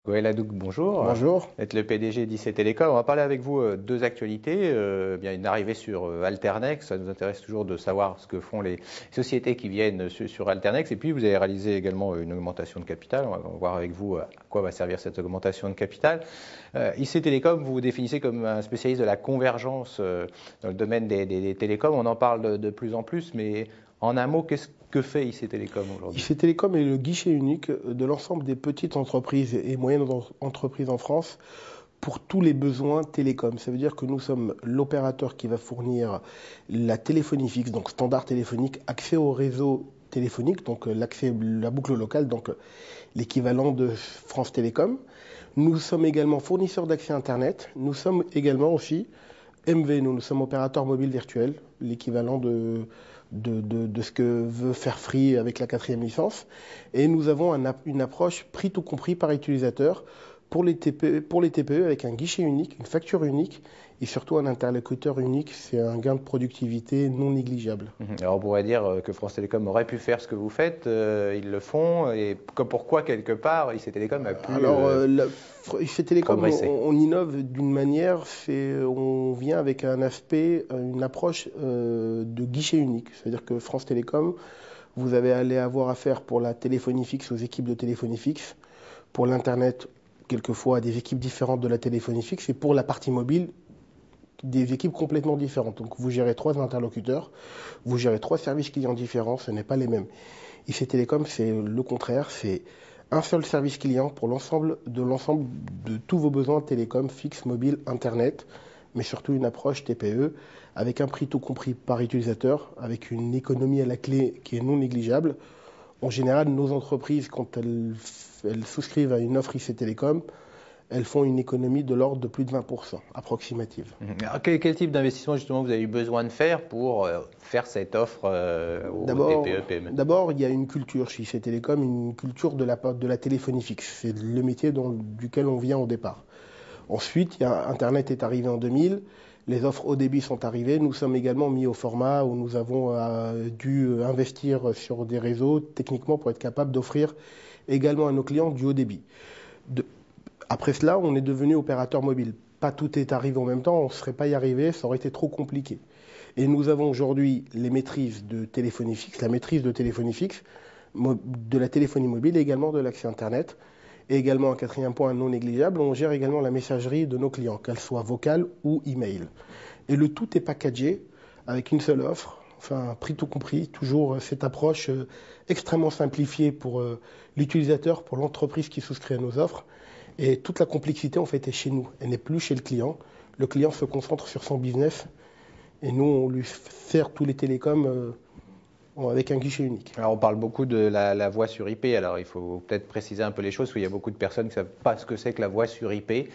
Goël Hadouk, bonjour. Bonjour. Vous êtes le PDG d'IC Télécom. On va parler avec vous deux actualités. Bien une arrivée sur Alternex. Ça nous intéresse toujours de savoir ce que font les sociétés qui viennent sur Alternex. Et puis vous avez réalisé également une augmentation de capital. On va voir avec vous à quoi va servir cette augmentation de capital. IC Télécom, vous vous définissez comme un spécialiste de la convergence dans le domaine des télécoms. On en parle de plus en plus, mais en un mot, qu'est-ce que fait IC Télécom aujourd'hui? IC Télécom est le guichet unique de l'ensemble des petites entreprises et moyennes entreprises en France pour tous les besoins télécoms. Ça veut dire que nous sommes l'opérateur qui va fournir la téléphonie fixe, donc standard téléphonique, accès au réseau téléphonique, donc l'accès, la boucle locale, donc l'équivalent de France Télécom. Nous sommes également fournisseurs d'accès Internet. Nous sommes également aussi MV, nous sommes opérateurs mobiles virtuels, l'équivalent de ce que veut faire Free avec la 4e licence. Et nous avons une approche prix tout compris par utilisateur pour les TPE avec un guichet unique, une facture unique et surtout un interlocuteur unique. C'est un gain de productivité non négligeable. Alors on pourrait dire que France Télécom aurait pu faire ce que vous faites, ils le font, et pourquoi quelque part IC Télécom a pu IC Télécom, progresser. on innove d'une manière, on vient avec un aspect, une approche de guichet unique. C'est-à-dire que France Télécom, vous allez avoir affaire pour la téléphonie fixe aux équipes de téléphonie fixe, pour l'Internet, quelquefois à des équipes différentes de la téléphonie fixe, et pour la partie mobile, des équipes complètement différentes. Donc vous gérez 3 interlocuteurs, vous gérez 3 services clients différents, ce n'est pas les mêmes. IC Télécom, c'est le contraire, c'est un seul service client pour l'ensemble de tous vos besoins télécom, fixe, mobile, internet, mais surtout une approche TPE avec un prix tout compris par utilisateur, avec une économie à la clé qui est non négligeable. En général, nos entreprises, quand elles souscrivent à une offre IC Télécom, elles font une économie de l'ordre de plus de 20%, approximative. Alors, quel type d'investissement justement vous avez eu besoin de faire pour faire cette offre aux TPE, PME? D'abord, il y a une culture chez IC Télécom, une culture de la téléphonie fixe. C'est le métier duquel on vient au départ. Ensuite, Internet est arrivé en 2000, les offres haut débit sont arrivées. Nous sommes également mis au format où nous avons dû investir sur des réseaux techniquement pour être capable d'offrir également à nos clients du haut débit. Après cela, on est devenu opérateur mobile. Pas tout est arrivé en même temps, on ne serait pas y arrivé, ça aurait été trop compliqué. Et nous avons aujourd'hui les maîtrises de téléphonie fixe, la maîtrise de téléphonie fixe, de la téléphonie mobile et également de l'accès Internet. Et également, un 4e point non négligeable, on gère également la messagerie de nos clients, qu'elle soit vocale ou email. Et le tout est packagé avec une seule offre, enfin prix tout compris, toujours cette approche extrêmement simplifiée pour l'utilisateur, pour l'entreprise qui souscrit à nos offres. Et toute la complexité, en fait, est chez nous. Elle n'est plus chez le client. Le client se concentre sur son business. Et nous, on lui sert tous les télécoms avec un guichet unique. Alors on parle beaucoup de la voix sur IP. Alors il faut peut-être préciser un peu les choses, parce qu'il y a beaucoup de personnes qui ne savent pas ce que c'est que la voix sur IP.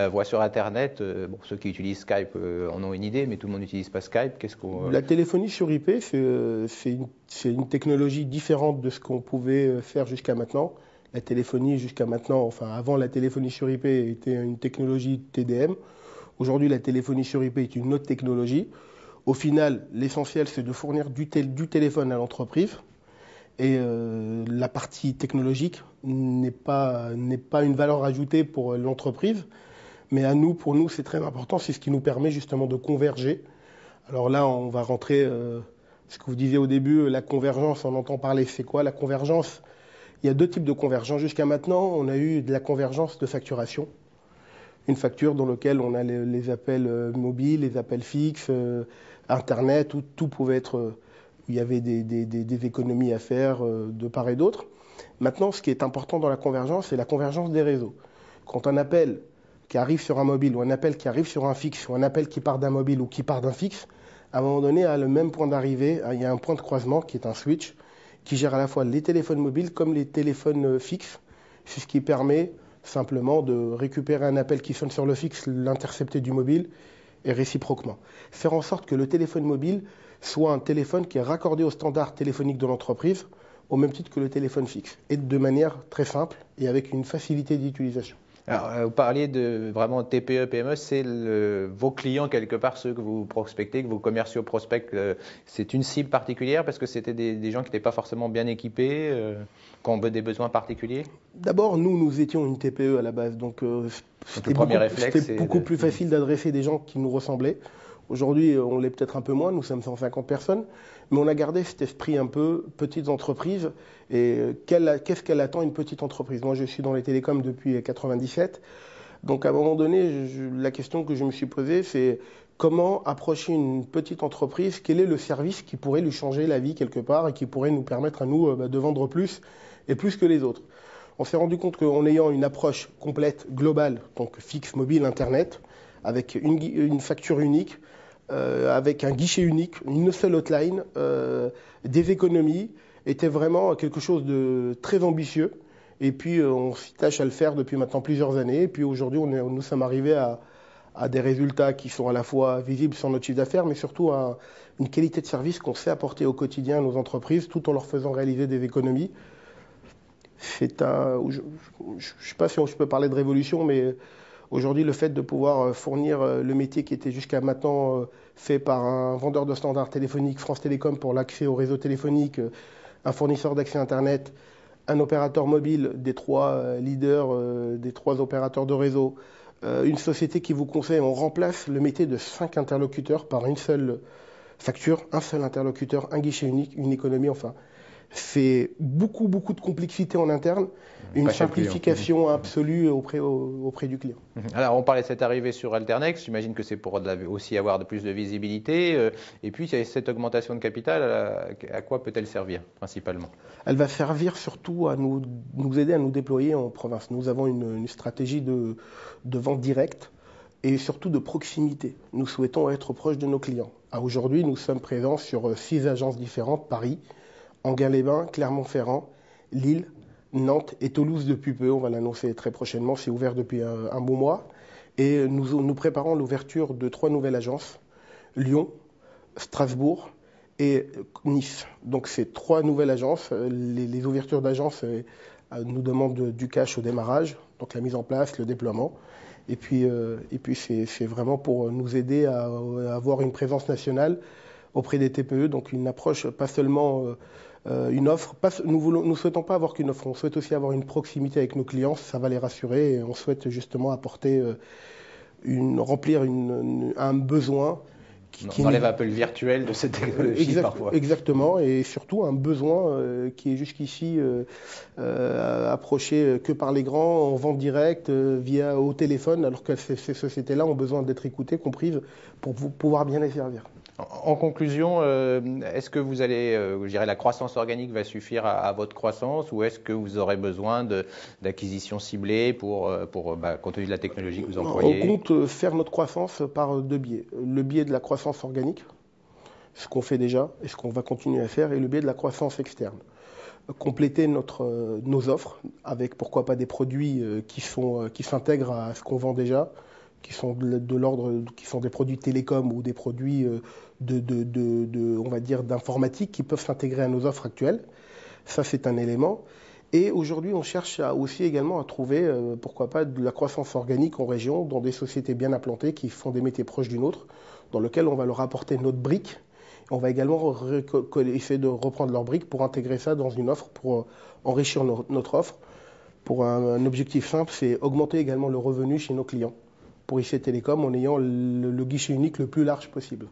Voix sur Internet, bon, ceux qui utilisent Skype en ont une idée, mais tout le monde n'utilise pas Skype. La téléphonie sur IP, c'est une technologie différente de ce qu'on pouvait faire jusqu'à maintenant. La téléphonie jusqu'à maintenant, enfin avant la téléphonie sur IP était une technologie TDM. Aujourd'hui, la téléphonie sur IP est une autre technologie. Au final, l'essentiel, c'est de fournir du téléphone à l'entreprise. Et la partie technologique n'est pas une valeur ajoutée pour l'entreprise. Mais pour nous, c'est très important. C'est ce qui nous permet justement de converger. Alors là, on va rentrer, ce que vous disiez au début, la convergence, on entend parler. C'est quoi la convergence? Il y a 2 types de convergence. Jusqu'à maintenant, on a eu de la convergence de facturation. Une facture dans laquelle on a les appels mobiles, les appels fixes, Internet, où tout pouvait être, où il y avait des économies à faire de part et d'autre. Maintenant, ce qui est important dans la convergence, c'est la convergence des réseaux. Quand un appel qui arrive sur un mobile, ou un appel qui arrive sur un fixe, ou un appel qui part d'un mobile ou qui part d'un fixe, à un moment donné, à le même point d'arrivée, il y a un point de croisement qui est un switch, qui gère à la fois les téléphones mobiles comme les téléphones fixes. C'est ce qui permet simplement de récupérer un appel qui sonne sur le fixe, l'intercepter du mobile et réciproquement. Faire en sorte que le téléphone mobile soit un téléphone qui est raccordé au standard téléphonique de l'entreprise au même titre que le téléphone fixe et de manière très simple et avec une facilité d'utilisation. Alors, vous parliez de vraiment TPE, PME, c'est vos clients quelque part, ceux que vous prospectez, que vos commerciaux prospectent, c'est une cible particulière parce que c'était des gens qui n'étaient pas forcément bien équipés, qui ont des besoins particuliers? D'abord, nous étions une TPE à la base, donc Le premier réflexe, c'était beaucoup plus facile d'adresser des gens qui nous ressemblaient. Aujourd'hui, on l'est peut-être un peu moins, nous sommes 150 personnes, mais on a gardé cet esprit un peu petites entreprises. Et qu'est-ce qu'elle attend une petite entreprise? Moi, je suis dans les télécoms depuis 97, donc à un moment donné, la question que je me suis posée, c'est comment approcher une petite entreprise? Quel est le service qui pourrait lui changer la vie quelque part et qui pourrait nous permettre à nous de vendre plus et plus que les autres? On s'est rendu compte qu'en ayant une approche complète, globale, donc fixe, mobile, Internet, avec une facture unique, avec un guichet unique, une seule hotline, des économies, était vraiment quelque chose de très ambitieux. Et puis on s'y tâche à le faire depuis maintenant plusieurs années. Et puis aujourd'hui, nous sommes arrivés à des résultats qui sont à la fois visibles sur notre chiffre d'affaires, mais surtout à une qualité de service qu'on sait apporter au quotidien à nos entreprises, tout en leur faisant réaliser des économies. Je ne sais pas si je peux parler de révolution, mais aujourd'hui, le fait de pouvoir fournir le métier qui était jusqu'à maintenant fait par un vendeur de standards téléphoniques, France Télécom, pour l'accès au réseau téléphonique, un fournisseur d'accès Internet, un opérateur mobile des trois leaders, des trois opérateurs de réseau, une société qui vous conseille, on remplace le métier de 5 interlocuteurs par une seule facture, un seul interlocuteur, un guichet unique, une économie, enfin. C'est beaucoup de complexité en interne, une simplification absolue auprès du client. Alors, on parlait de cette arrivée sur Alternex, j'imagine que c'est pour aussi avoir plus de visibilité. Et puis, cette augmentation de capital, à quoi peut-elle servir principalement? Elle va servir surtout à nous aider à nous déployer en province. Nous avons une stratégie de vente directe et surtout de proximité. Nous souhaitons être proches de nos clients. Aujourd'hui, nous sommes présents sur 6 agences différentes, Paris, Enghien-les-Bains, Clermont-Ferrand, Lille, Nantes et Toulouse depuis peu. On va l'annoncer très prochainement, c'est ouvert depuis un bon mois. Et nous préparons l'ouverture de 3 nouvelles agences, Lyon, Strasbourg et Nice. Donc c'est 3 nouvelles agences. Les ouvertures d'agences nous demandent du cash au démarrage, donc la mise en place, le déploiement. Et puis c'est vraiment pour nous aider à avoir une présence nationale auprès des TPE, donc une approche pas seulement une offre. Nous ne souhaitons pas avoir qu'une offre, on souhaite aussi avoir une proximité avec nos clients, ça va les rassurer et on souhaite justement apporter, remplir un besoin on enlève un peu le virtuel de cette technologie parfois. Exactement, et surtout un besoin qui est jusqu'ici approché que par les grands en vente directe, au téléphone, alors que ces sociétés-là ont besoin d'être écoutées, comprises, pour pouvoir bien les servir. En conclusion, est-ce que vous allez, je dirais, la croissance organique va suffire à votre croissance ou est-ce que vous aurez besoin d'acquisitions ciblées compte tenu de la technologie que vous employez? On compte faire notre croissance par 2 biais. Le biais de la croissance organique, ce qu'on fait déjà et ce qu'on va continuer à faire, et le biais de la croissance externe. Compléter nos offres avec pourquoi pas des produits qui s'intègrent à ce qu'on vend déjà, qui sont de l'ordre, qui sont des produits télécom ou des produits on va dire d'informatique qui peuvent s'intégrer à nos offres actuelles. Ça, c'est un élément. Et aujourd'hui, on cherche aussi également à trouver, pourquoi pas, de la croissance organique en région, dans des sociétés bien implantées qui font des métiers proches d'une autre, dans lesquels on va leur apporter notre brique. On va également essayer de reprendre leur brique pour intégrer ça dans une offre, pour enrichir notre offre. Pour un objectif simple, c'est augmenter également le revenu chez nos clients pour IC Télécom en ayant le guichet unique le plus large possible.